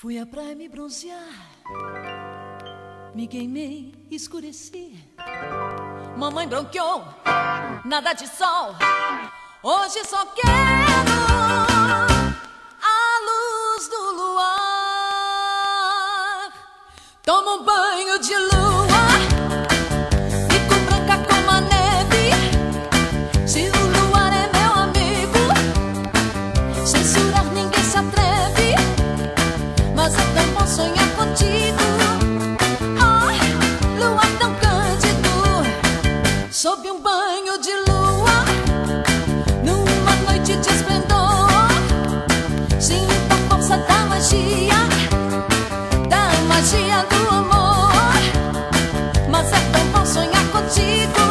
Fui à praia me bronzear, me queimei, escureci. Mamãe bronqueou, nada de sol. Hoje só quero a luz do luar. Tomo um banho de lua, fico branca como a neve. Se o luar é meu amigo, censurar ninguém se atreve. Mas é tão bom sonhar contigo. Ai, luar tão cândido, sob um banho de lua, numa noite de esplendor. Sinto a força da magia do amor. Mas é tão bom sonhar contigo.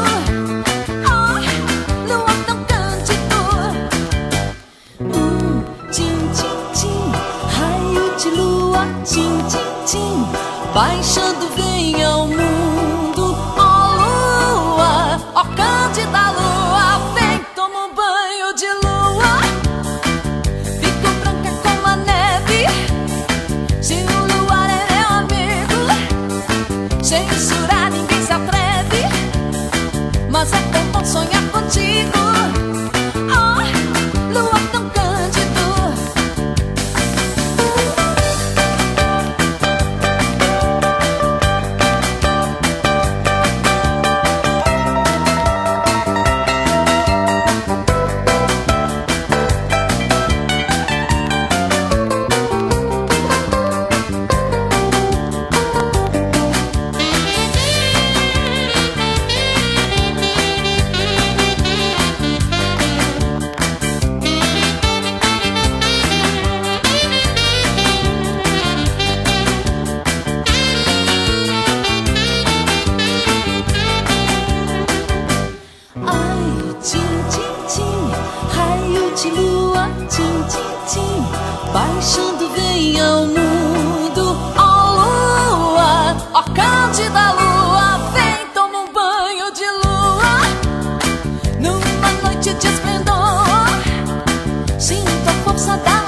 Ai, luar tão cândido. Tim, tim, tim, raio de lua, tim, tim, tim, baixando vem ao mundo. Ó lua, ó cândida lua, vem, toma um banho de lua, fico branca como a neve. Se o luar é meu amigo, censurar ninguém se atreve. Mas é tão bom sonhar contigo. Ai, luar tão cândido. De lua, tim, tim, tim, baixando vem ao mundo. Ó lua, ó cândida lua, vem, toma um banho de lua, numa noite de esplendor. Sinto a força da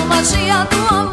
magia do amor.